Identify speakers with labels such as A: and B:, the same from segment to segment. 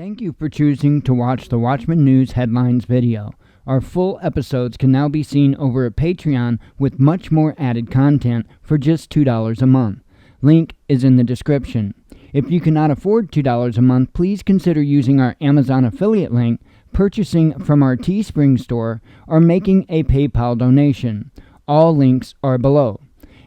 A: Thank you for choosing to watch the Watchman News Headlines video. Our full episodes can now be seen over at Patreon with much more added content for just $2 a month. Link is in the description. If you cannot afford $2 a month, please consider using our Amazon affiliate link, purchasing from our Teespring store, or making a PayPal donation. All links are below.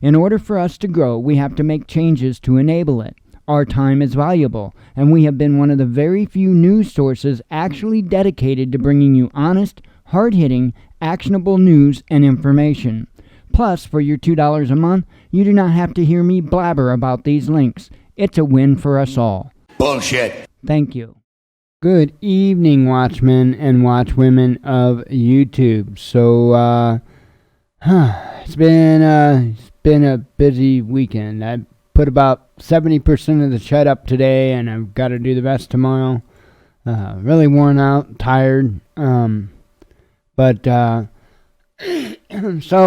A: In order for us to grow, we have to make changes to enable it. Our time is valuable, and we have been one of the very few news sources actually dedicated to bringing you honest, hard-hitting, actionable news and information. Plus, for your $2 a month, you do not have to hear me blabber about these links. It's a win for us all.
B: Bullshit.
A: Thank you. Good evening, Watchmen and Watchwomen of YouTube. So, it's been a busy weekend. I put about 70% of the shed up today, and I've got to do the rest tomorrow. Really worn out, tired. So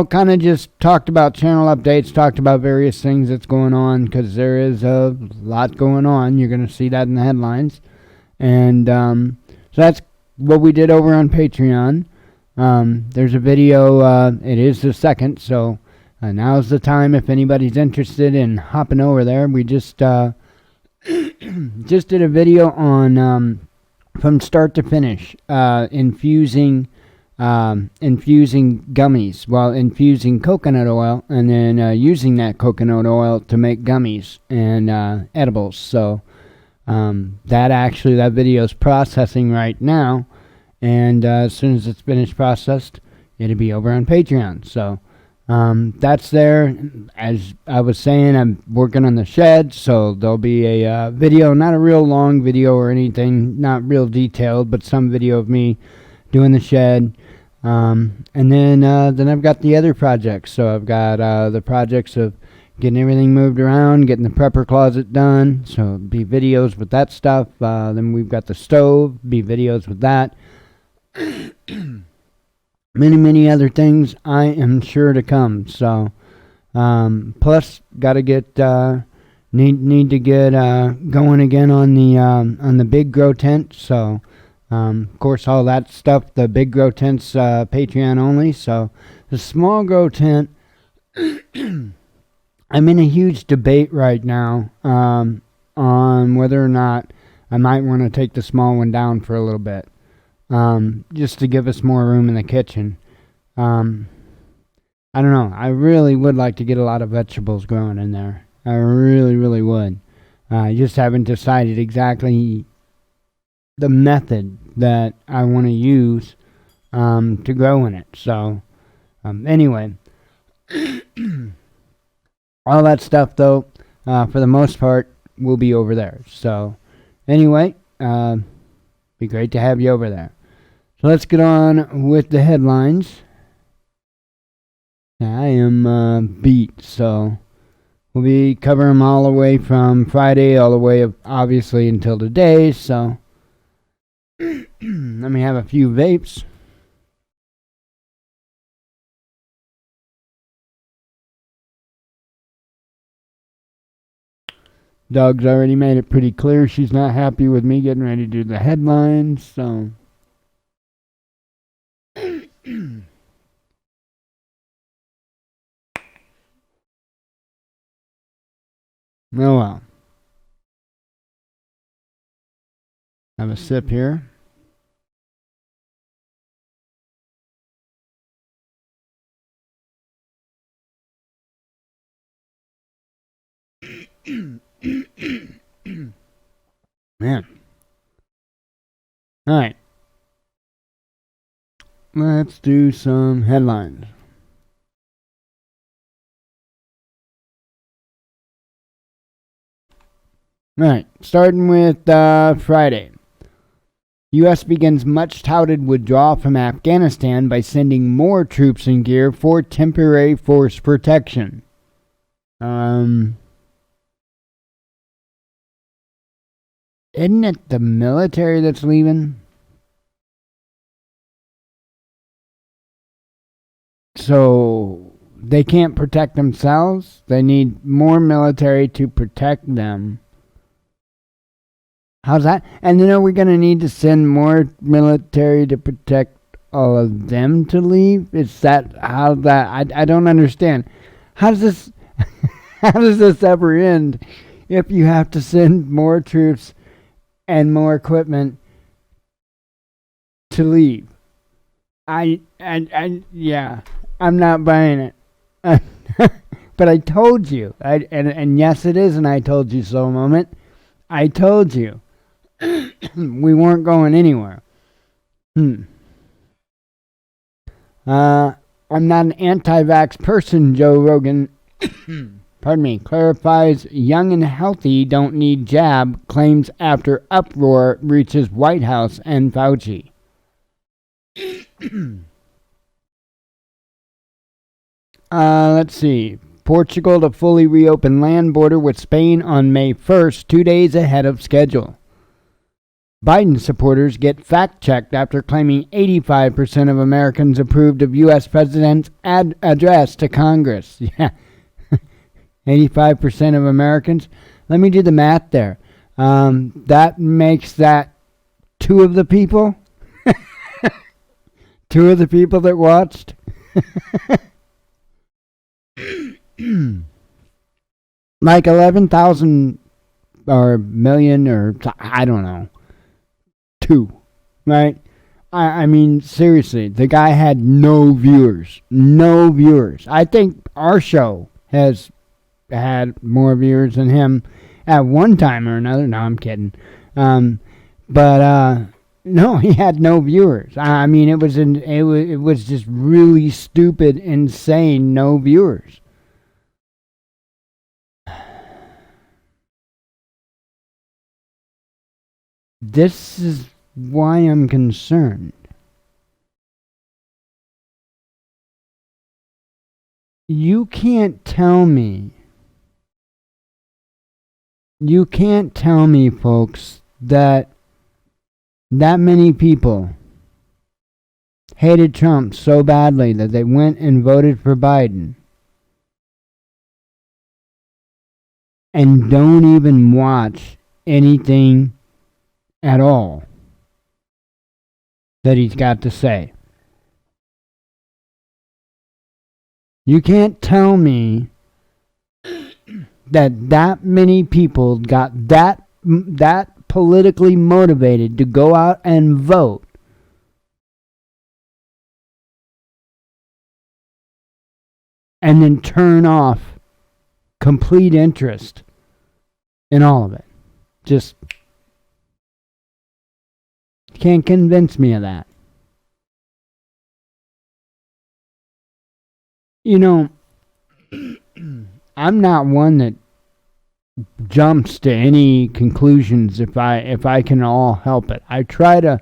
A: kind of just talked about channel updates, talked about various things that's going on, because there is a lot going on. You're going to see that in the headlines. And so that's what we did over on Patreon. There's a video, it is the second, so now's the time if anybody's interested in hopping over there. We just did a video on from start to finish, infusing gummies, well, infusing coconut oil, and then using that coconut oil to make gummies and edibles. So that video is processing right now, and as soon as it's finished processed, it'll be over on Patreon. So that's there. As I was saying, I'm working on the shed, so there'll be a video, not a real long video or anything, not real detailed, but some video of me doing the shed. And then I've got the other projects. So I've got the projects of getting everything moved around, getting the prepper closet done, so it'll be videos with that stuff. Then we've got the stove, be videos with that. Many other things I am sure to come. So plus got to get need to get going again on the big grow tent. So of course all that stuff, the big grow tent's Patreon only. So the small grow tent, I'm in a huge debate right now on whether or not I might want to take the small one down for a little bit. Just to give us more room in the kitchen. I don't know. I really would like to get a lot of vegetables growing in there. I really would. I just haven't decided exactly the method that I want to use to grow in it. So, anyway. All that stuff, though, for the most part, will be over there. So, anyway, be great to have you over there. So let's get on with the headlines. I am beat, so we'll be covering them all the way from Friday, all the way, obviously, until today. So let me have a few vapes. Doug's already made it pretty clear she's not happy with me getting ready to do the headlines, so... Oh well. Have a sip here. Man. Alright. Let's do some headlines. Alright, starting with Friday. U.S. begins much touted withdrawal from Afghanistan by sending more troops and gear for temporary force protection. Isn't it the military that's leaving? So they can't protect themselves. They need more military to protect them. How's that? And then are we going to need to send more military to protect all of them to leave? Is that how that... I don't understand. How does this... how does this ever end if you have to send more troops and more equipment to leave? Yeah, I'm not buying it. But I told you. And yes, it is an I told you so moment. I told you. We weren't going anywhere. I'm not an anti-vax person, Joe Rogan. Pardon me. Clarifies young and healthy don't need jab. Claims after uproar reaches White House and Fauci. Let's see. Portugal to fully reopen land border with Spain on May 1st, 2 days ahead of schedule. Biden supporters get fact-checked after claiming 85% of Americans approved of U.S. President's address to Congress. Yeah, 85% of Americans. Let me do the math there. That makes that two of the people. Two of the people that watched. Like 11,000 or million or I don't know. Two, right? I mean, seriously, the guy had no viewers. No viewers. I think our show has had more viewers than him at one time or another. No, I'm kidding. But no, he had no viewers. I mean, it was just really stupid, insane, no viewers. This is why I'm concerned. You can't tell me, folks, that many people hated Trump so badly that they went and voted for Biden and don't even watch anything at all that he's got to say. You can't tell me that many people got that politically motivated to go out and vote and then turn off complete interest in all of it. Just can't convince me of that. You know, I'm not one that jumps to any conclusions if I can all help it. I try to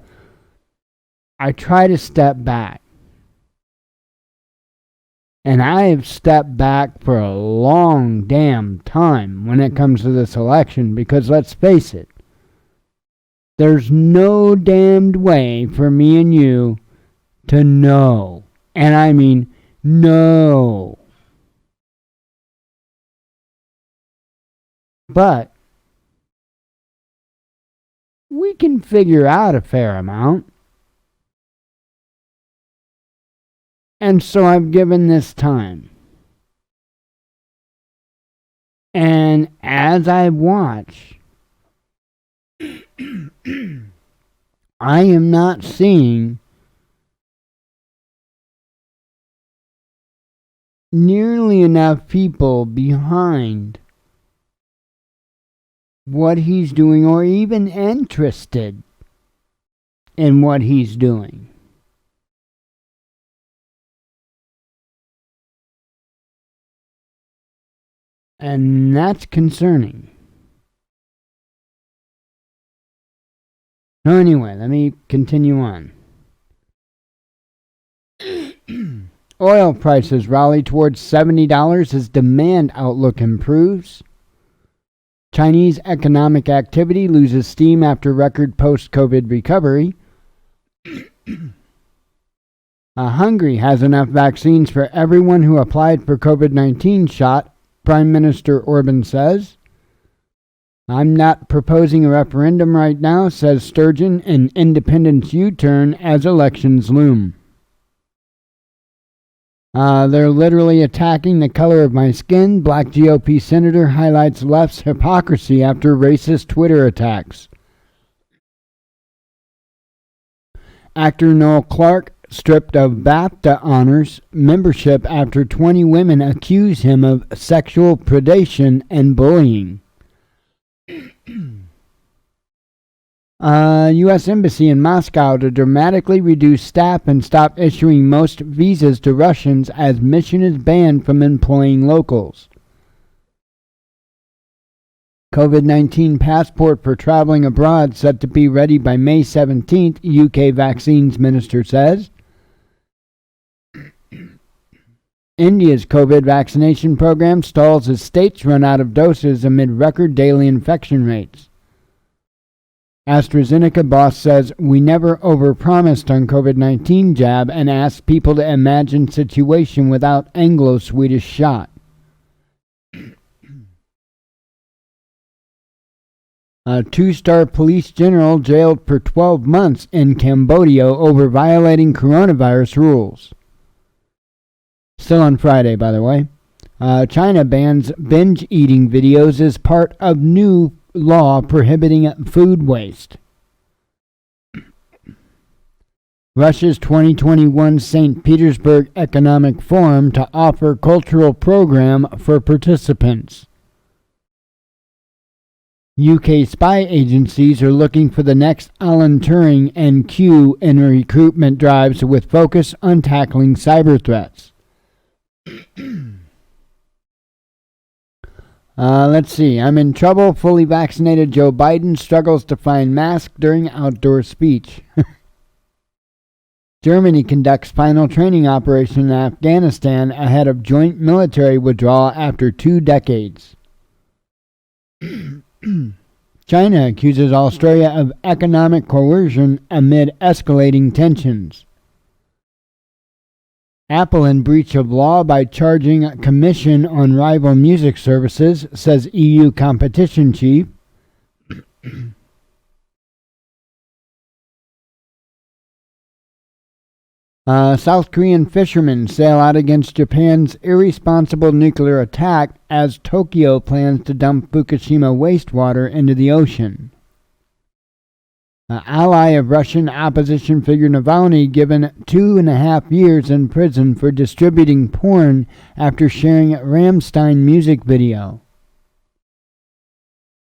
A: step back. And I have stepped back for a long damn time when it comes to this election because let's face it, there's no damned way for me and you to know. And I mean know. But we can figure out a fair amount. And so I've given this time. And as I watch, I am not seeing nearly enough people behind what he's doing or even interested in what he's doing. And that's concerning. So anyway, let me continue on. Oil prices rally towards $70 as demand outlook improves. Chinese economic activity loses steam after record post-COVID recovery. Hungary has enough vaccines for everyone who applied for COVID-19 shot, Prime Minister Orban says. I'm not proposing a referendum right now, says Sturgeon, an independence U-turn as elections loom. They're literally attacking the color of my skin. Black GOP senator highlights left's hypocrisy after racist Twitter attacks. Actor Noel Clarke stripped of BAFTA honors membership after 20 women accuse him of sexual predation and bullying. U.S. Embassy in Moscow to dramatically reduce staff and stop issuing most visas to Russians as mission is banned from employing locals. COVID-19 passport for traveling abroad set to be ready by May 17th, UK vaccines minister says. India's COVID vaccination program stalls as states run out of doses amid record daily infection rates. AstraZeneca boss says, we never overpromised on COVID-19 jab and asked people to imagine situation without Anglo-Swedish shot. A two-star police general jailed for 12 months in Cambodia over violating coronavirus rules. Still on Friday, by the way. China bans binge-eating videos as part of new law prohibiting food waste. Russia's 2021 St. Petersburg Economic Forum to offer cultural program for participants. UK spy agencies are looking for the next Alan Turing and Q in recruitment drives with focus on tackling cyber threats. Let's see. I'm in trouble. Fully vaccinated Joe Biden struggles to find mask during outdoor speech. Germany conducts final training operation in Afghanistan ahead of joint military withdrawal after 2 decades. China accuses Australia of economic coercion amid escalating tensions. Apple in breach of law by charging a commission on rival music services, says EU competition chief. South Korean fishermen sail out against Japan's irresponsible nuclear attack as Tokyo plans to dump Fukushima wastewater into the ocean. An ally of Russian opposition figure Navalny given 2.5 years in prison for distributing porn after sharing a Rammstein music video.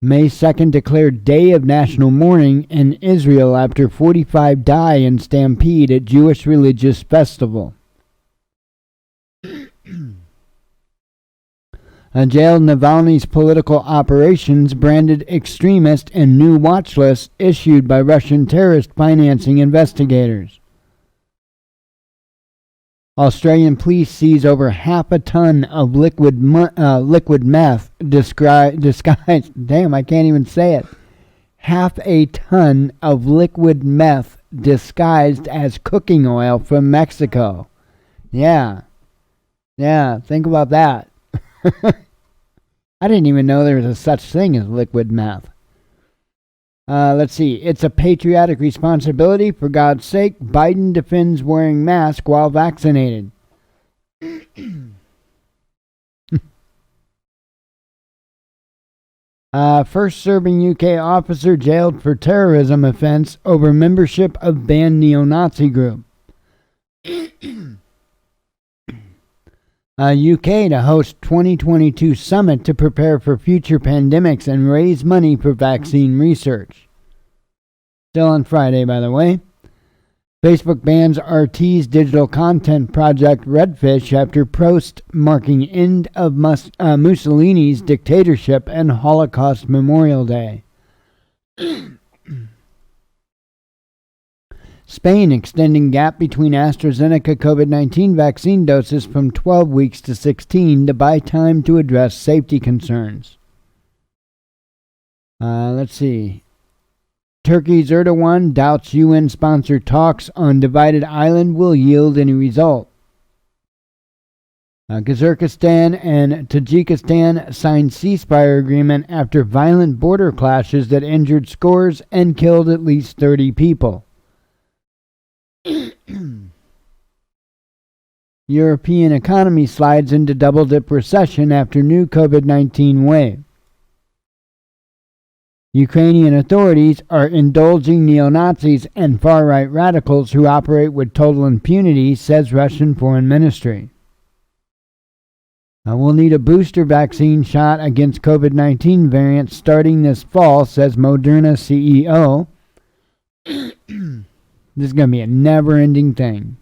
A: May 2nd declared Day of National Mourning in Israel after 45 die in stampede at Jewish religious festival. Jailed Navalny's political operations branded extremist and new watch list issued by Russian terrorist financing investigators. Australian police seize over half a ton of liquid meth disguised. Damn, I can't even say it. Half a ton of liquid meth disguised as cooking oil from Mexico. Yeah, think about that. I didn't even know there was a such thing as liquid meth. Let's see. It's a patriotic responsibility. For God's sake, Biden defends wearing mask while vaccinated. First serving UK officer jailed for terrorism offense over membership of banned neo-Nazi group. UK to host 2022 summit to prepare for future pandemics and raise money for vaccine research. Still on Friday, by the way. Facebook bans RT's digital content project Redfish after post marking end of Mussolini's dictatorship and Holocaust Memorial Day. Spain extending gap between AstraZeneca COVID-19 vaccine doses from 12 weeks to 16 to buy time to address safety concerns. Let's see. Turkey's Erdogan doubts UN-sponsored talks on divided island will yield any result. Kyrgyzstan and Tajikistan signed ceasefire agreement after violent border clashes that injured scores and killed at least 30 people. European economy slides into double-dip recession after new COVID-19 wave. Ukrainian authorities are indulging neo-Nazis and far-right radicals who operate with total impunity, says Russian Foreign Ministry. We'll need a booster vaccine shot against COVID-19 variants starting this fall, says Moderna CEO. This is going to be a never-ending thing.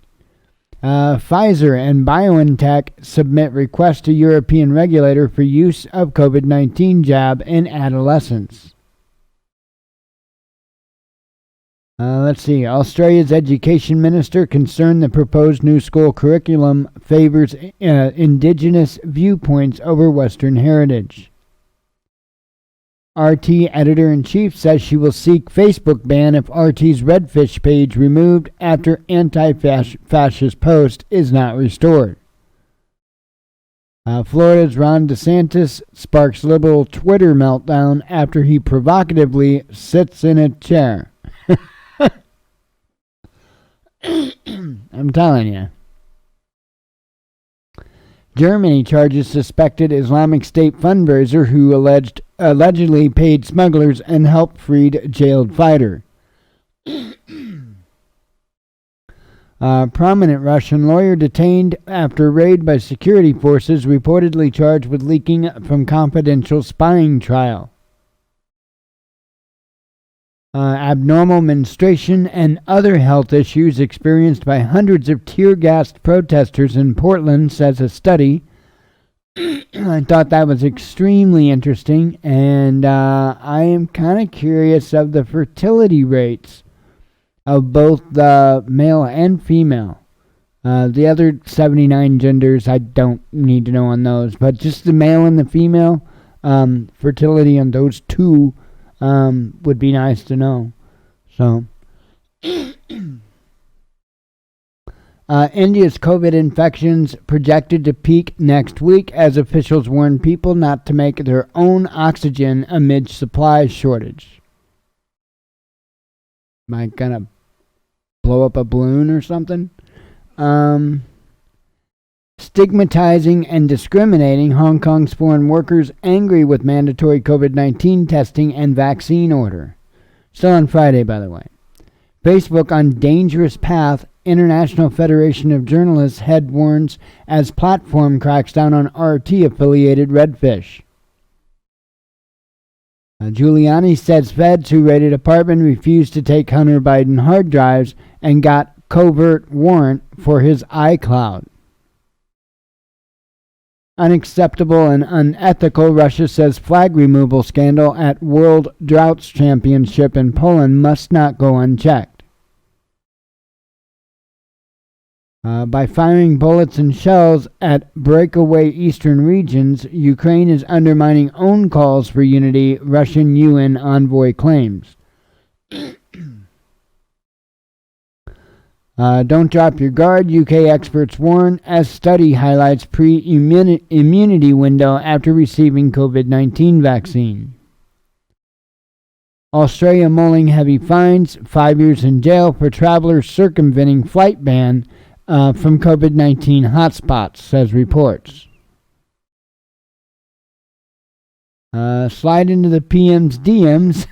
A: Pfizer and BioNTech submit request to European regulator for use of COVID-19 jab in adolescents. Let's see. Australia's education minister concerned the proposed new school curriculum favors indigenous viewpoints over Western heritage. RT editor-in-chief says she will seek Facebook ban if RT's Redfish page removed after anti-fascist post is not restored. Florida's Ron DeSantis sparks liberal Twitter meltdown after he provocatively sits in a chair. I'm telling you. Germany charges suspected Islamic State fundraiser who allegedly paid smugglers and helped freed jailed fighter. Prominent Russian lawyer detained after raid by security forces, reportedly charged with leaking from confidential spying trial. Abnormal menstruation and other health issues experienced by hundreds of tear-gassed protesters in Portland, says a study. I thought that was extremely interesting, and I am kind of curious of the fertility rates of both the male and female. The other 79 genders, I don't need to know on those, but just the male and the female, fertility on those two would be nice to know. So, India's COVID infections projected to peak next week as officials warn people not to make their own oxygen amid supply shortage. Am I gonna blow up a balloon or something? Stigmatizing and discriminating Hong Kong's foreign workers angry with mandatory COVID-19 testing and vaccine order. Still on Friday, by the way. Facebook on dangerous path, International Federation of Journalists head warns as platform cracks down on RT-affiliated Redfish. Giuliani says feds who raided apartment refused to take Hunter Biden hard drives and got covert warrant for his iCloud. Unacceptable and unethical, Russia says flag removal scandal at World Droughts Championship in Poland must not go unchecked. By firing bullets and shells at breakaway eastern regions, Ukraine is undermining own calls for unity, Russian UN envoy claims. Don't drop your guard, UK experts warn, as study highlights pre-immunity window after receiving COVID-19 vaccine. Australia mulling heavy fines, 5 years in jail for travelers circumventing flight ban from COVID-19 hotspots, says reports. Slide into the PM's DMs.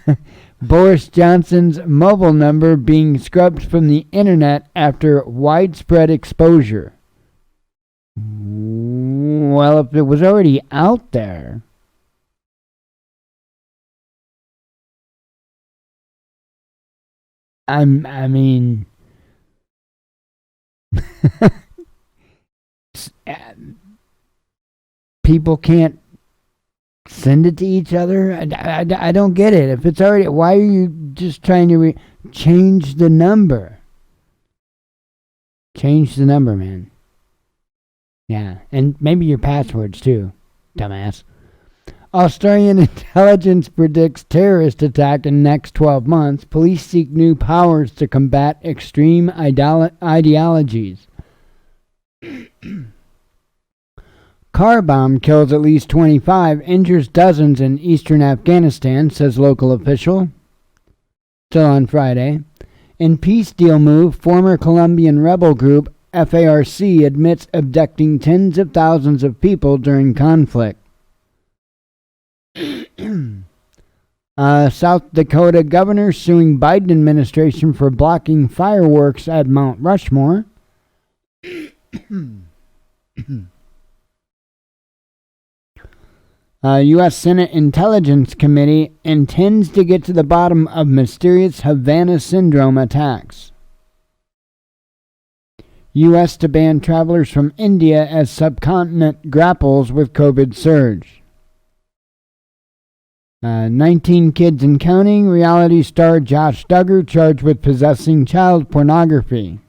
A: Boris Johnson's mobile number being scrubbed from the internet after widespread exposure. Well, if it was already out there. I mean, people can't send it to each other. I don't get it. If it's already, why are you just trying to change the number? Change the number, man. Yeah, and maybe your passwords too, dumbass. Australian intelligence predicts terrorist attack in next 12 months. Police seek new powers to combat extreme ideologies. Car bomb kills at least 25, injures dozens in eastern Afghanistan, says local official. Still on Friday. In peace deal move, former Colombian rebel group FARC admits abducting tens of thousands of people during conflict. South Dakota governor suing Biden administration for blocking fireworks at Mount Rushmore. U.S. Senate Intelligence Committee intends to get to the bottom of mysterious Havana syndrome attacks. U.S. to ban travelers from India as subcontinent grapples with COVID surge. 19 kids and counting. Reality star Josh Duggar charged with possessing child pornography.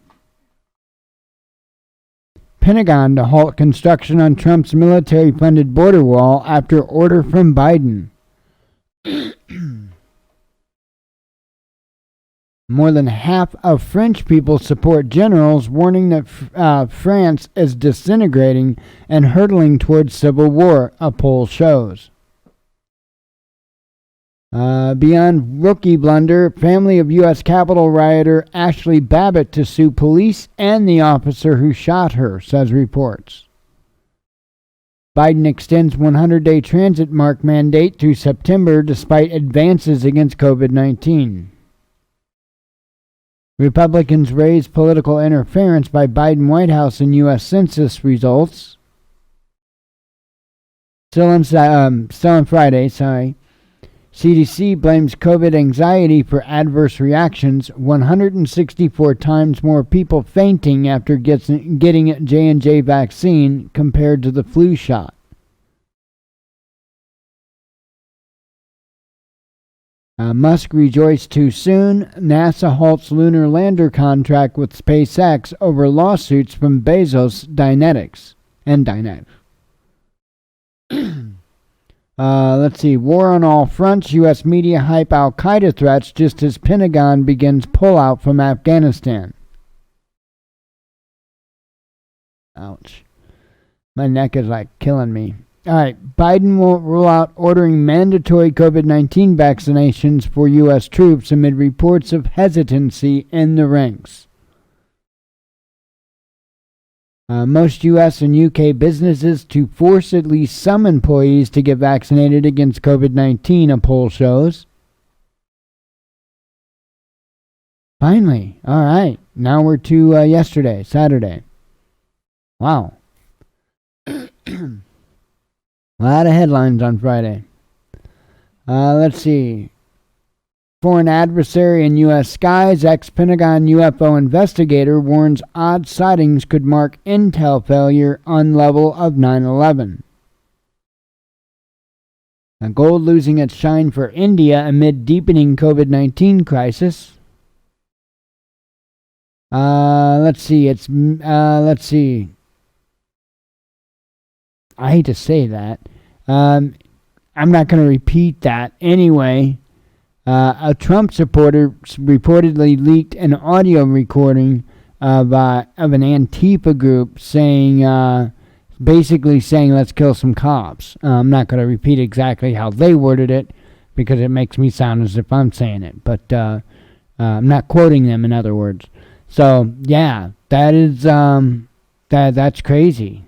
A: Pentagon to halt construction on Trump's military-funded border wall after order from Biden. More than half of French people support generals, warning that France is disintegrating and hurtling towards civil war, a poll shows. Beyond rookie blunder, family of U.S. Capitol rioter Ashley Babbitt to sue police and the officer who shot her, says reports. Biden extends 100-day transit mark mandate through September despite advances against COVID-19. Republicans raise political interference by Biden White House in U.S. Census results. Still on Friday, sorry. CDC blames COVID anxiety for adverse reactions, 164 times more people fainting after getting a J&J vaccine compared to the flu shot. Musk rejoiced too soon. NASA halts lunar lander contract with SpaceX over lawsuits from Bezos and Dynetics. Let's see. War on all fronts. U.S. media hype Al-Qaeda threats just as Pentagon begins pullout from Afghanistan. Ouch. My neck is like killing me. All right. Biden won't rule out ordering mandatory COVID-19 vaccinations for U.S. troops amid reports of hesitancy in the ranks. Most U.S. and U.K. businesses to force at least some employees to get vaccinated against COVID-19, a poll shows. Finally. All right. Now we're to Saturday. Wow. A lot of headlines on Friday. Let's see. Foreign adversary in U.S. skies, ex-Pentagon UFO investigator warns odd sightings could mark intel failure on level of 9/11. Gold losing its shine for India amid deepening COVID-19 crisis. Let's see. I hate to say that. I'm not going to repeat that anyway. A Trump supporter reportedly leaked an audio recording of an Antifa group basically saying, let's kill some cops. I'm not going to repeat exactly how they worded it because it makes me sound as if I'm saying it. But I'm not quoting them, in other words. So, yeah, that is that's crazy.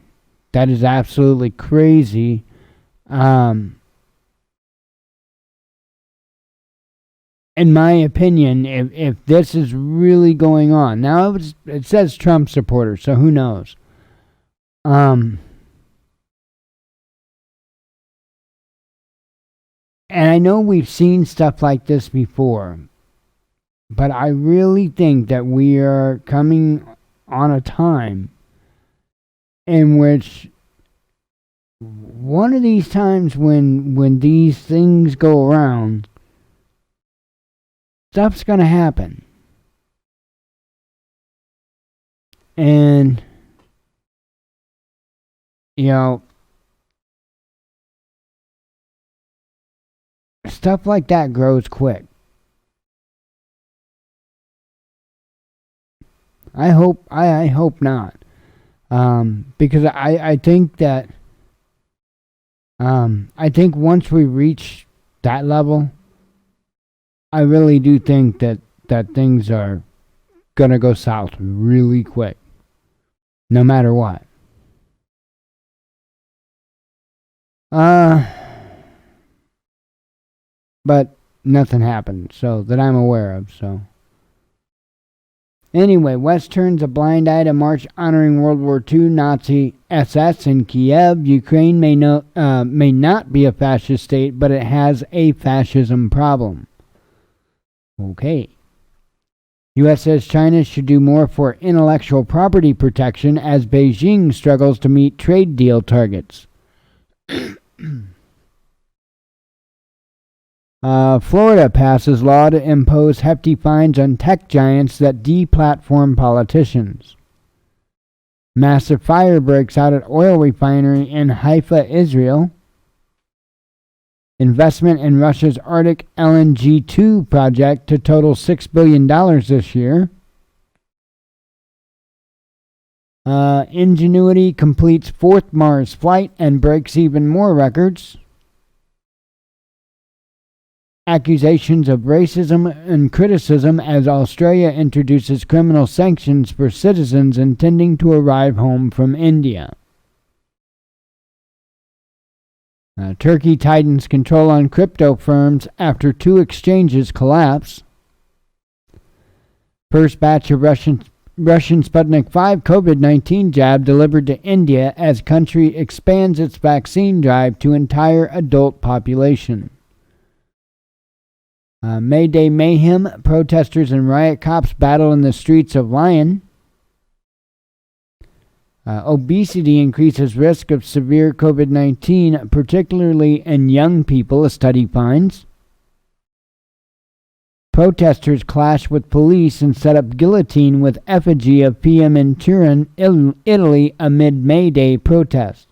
A: That is absolutely crazy. In my opinion, if this is really going on, now it says Trump supporter, so who knows? And I know we've seen stuff like this before, but I really think that we are coming on a time in which one of these times when these things go around, stuff's going to happen. And, stuff like that grows quick. I hope not. Because I think that I think once we reach that level, I really do think that things are going to go south really quick, no matter what. But nothing happened, so that I'm aware of, so. Anyway, West turns a blind eye to march honoring World War II Nazi SS in Kiev. Ukraine may not be a fascist state, but it has a fascism problem. Okay. U.S. says China should do more for intellectual property protection as Beijing struggles to meet trade deal targets. Florida passes law to impose hefty fines on tech giants that deplatform politicians. Massive fire breaks out at oil refinery in Haifa, Israel. Investment in Russia's Arctic LNG 2 project to total $6 billion this year. Ingenuity completes fourth Mars flight and breaks even more records. Accusations of racism and criticism as Australia introduces criminal sanctions for citizens intending to arrive home from India. Turkey tightens control on crypto firms after 2 exchanges collapse. First batch of Russian Sputnik 5 COVID-19 jab delivered to India as country expands its vaccine drive to entire adult population. May Day mayhem, protesters and riot cops battle in the streets of Lyon. Obesity increases risk of severe COVID-19, particularly in young people, a study finds. Protesters clash with police and set up guillotine with effigy of PM in Turin, Italy, amid May Day protest.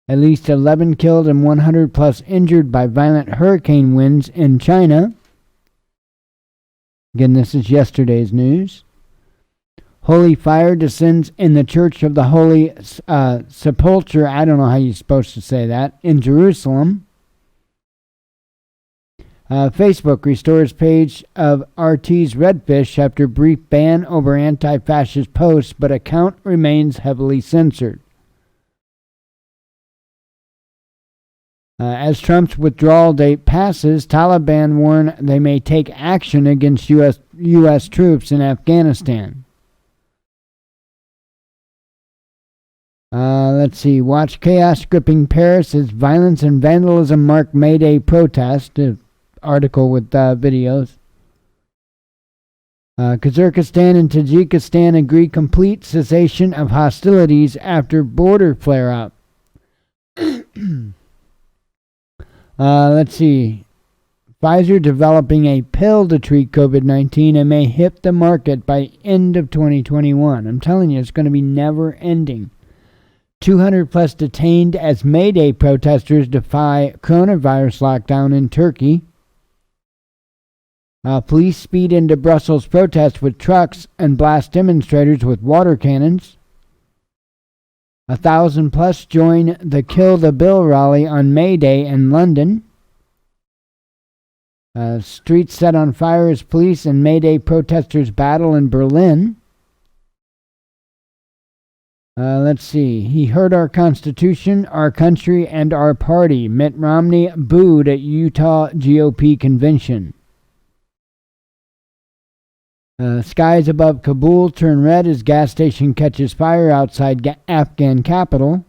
A: At least 11 killed and 100 plus injured by violent hurricane winds in China. Again, this is yesterday's news. Holy fire descends in the Church of the Holy Sepulchre, I don't know how you're supposed to say that, in Jerusalem. Facebook restores page of RT's Redfish after brief ban over anti-fascist posts, but account remains heavily censored. As Trump's withdrawal date passes, Taliban warn they may take action against U.S. troops in Afghanistan. Let's see. Watch chaos gripping Paris as violence and vandalism mark May Day protest. Article with videos. Kazakhstan and Tajikistan agree complete cessation of hostilities after border flare-up. Let's see. Pfizer developing a pill to treat COVID-19 and may hit the market by end of 2021. I'm telling you, it's going to be never ending. 200 plus detained as May Day protesters defy coronavirus lockdown in Turkey. Police speed into Brussels protest with trucks and blast demonstrators with water cannons. 1,000 plus join the Kill the Bill rally on May Day in London. Streets set on fire as police and May Day protesters battle in Berlin. Let's see. He hurt our Constitution, our country, and our party. Mitt Romney booed at Utah GOP convention. Skies above Kabul turn red as gas station catches fire outside Afghan capital.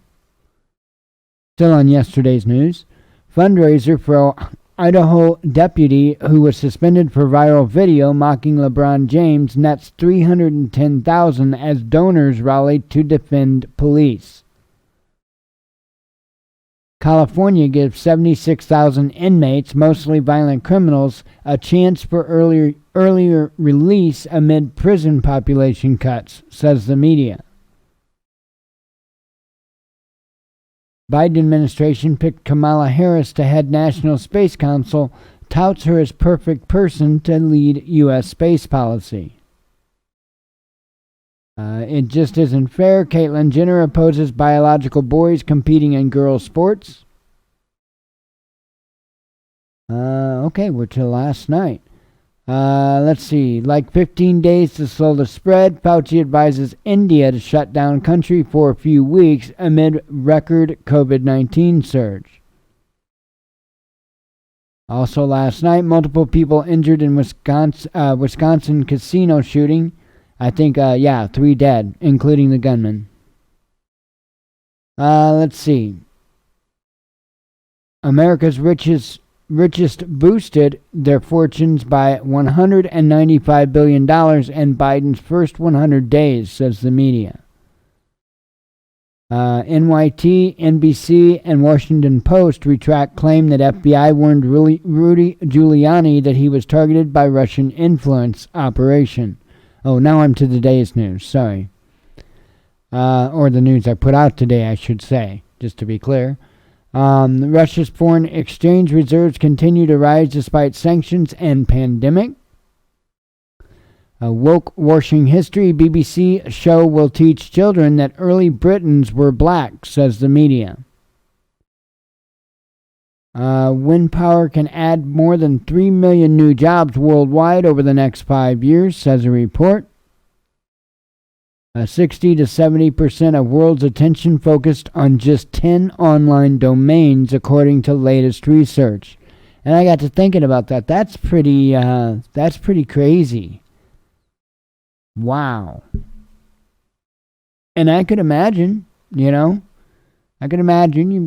A: Still on yesterday's news. Fundraiser for Idaho deputy who was suspended for viral video mocking LeBron James nets $310,000 as donors rallied to defend police. California gives 76,000 inmates, mostly violent criminals, a chance for earlier release amid prison population cuts, says the media. Biden administration picked Kamala Harris to head National Space Council, touts her as perfect person to lead U.S. space policy. It just isn't fair. Caitlyn Jenner opposes biological boys competing in girls' sports. Okay, we're to last night. Let's see. Like 15 days to slow the spread, Fauci advises India to shut down country for a few weeks amid record COVID-19 surge. Also last night, multiple people injured in Wisconsin casino shooting. I think, 3 dead, including the gunman. Let's see. America's richest boosted their fortunes by $195 billion in Biden's first 100 days, says the media. NYT, NBC, and Washington Post retract claim that FBI warned Rudy Giuliani that he was targeted by Russian influence operation. Oh, now I'm to today's news, sorry. Or the news I put out today, I should say, just to be clear. Russia's foreign exchange reserves continue to rise despite sanctions and pandemic. Woke washing history, BBC show will teach children that early Britons were black, says the media. Wind power can add more than 3 million new jobs worldwide over the next 5 years, says a report. 60 to 70% of world's attention focused on just 10 online domains, according to latest research. And I got to thinking about that. That's pretty crazy. Wow. And I could imagine, you've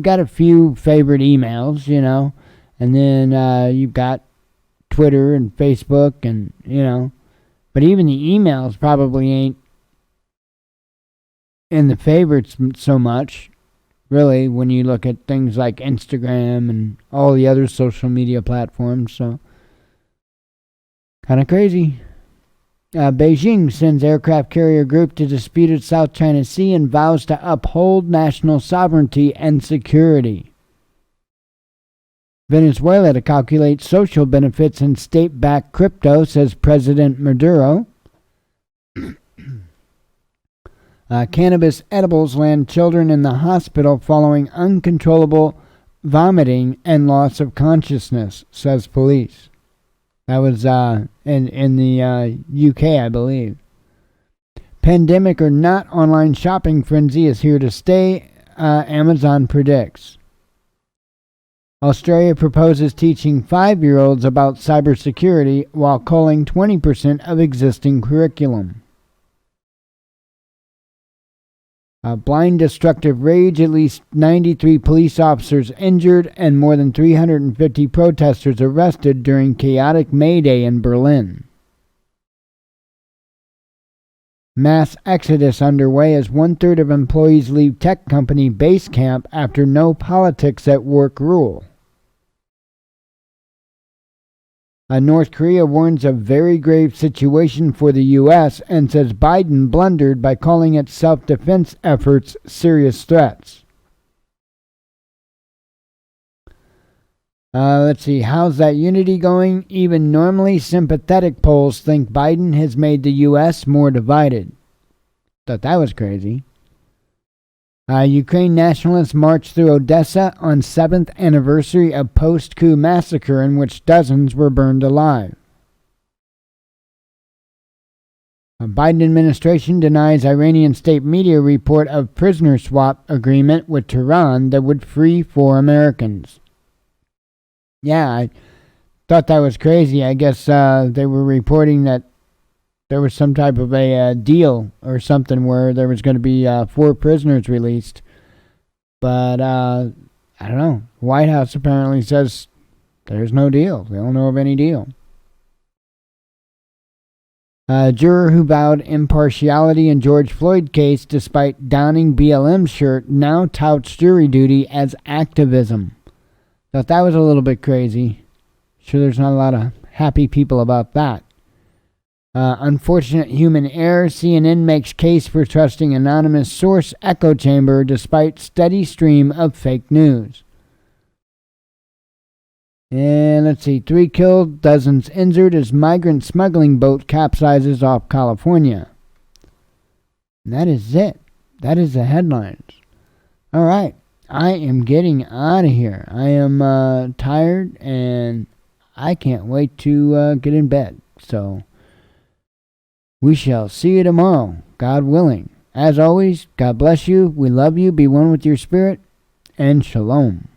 A: got a few favorite emails, and then you've got Twitter and Facebook and, but even the emails probably ain't in the favorites so much, really, when you look at things like Instagram and all the other social media platforms. So, kind of crazy. Beijing sends aircraft carrier group to disputed South China Sea and vows to uphold national sovereignty and security. Venezuela to calculate social benefits in state-backed crypto, says President Maduro. Cannabis edibles land children in the hospital following uncontrollable vomiting and loss of consciousness, says police. That was in the UK, I believe. Pandemic or not, online shopping frenzy is here to stay, Amazon predicts. Australia proposes teaching 5-year-olds about cybersecurity while culling 20% of existing curriculum. Blind destructive rage, at least 93 police officers injured and more than 350 protesters arrested during chaotic May Day in Berlin. Mass exodus underway as 1/3 of employees leave tech company Basecamp after no politics at work rule. North Korea warns of very grave situation for the U.S. and says Biden blundered by calling its self-defense efforts serious threats. Let's see, how's that unity going? Even normally sympathetic polls think Biden has made the U.S. more divided. Thought that was crazy. Ukraine nationalists marched through Odessa on 7th anniversary of post-coup massacre in which dozens were burned alive. Biden administration denies Iranian state media report of prisoner swap agreement with Tehran that would free 4 Americans. Yeah, I thought that was crazy. I guess they were reporting that there was some type of a deal or something where there was going to be 4 prisoners released. But, I don't know. White House apparently says there's no deal. They don't know of any deal. Juror who vowed impartiality in George Floyd case despite donning BLM shirt now touts jury duty as activism. Thought that was a little bit crazy. Sure there's not a lot of happy people about that. Unfortunate human error. CNN makes case for trusting anonymous source echo chamber despite steady stream of fake news. And let's see, 3 killed, dozens injured as migrant smuggling boat capsizes off California. And that is it. That is the headlines. All right. I am getting out of here. I am tired, and I can't wait to get in bed. So we shall see you tomorrow, God willing. As always, God bless you. We love you. Be one with your spirit. And shalom.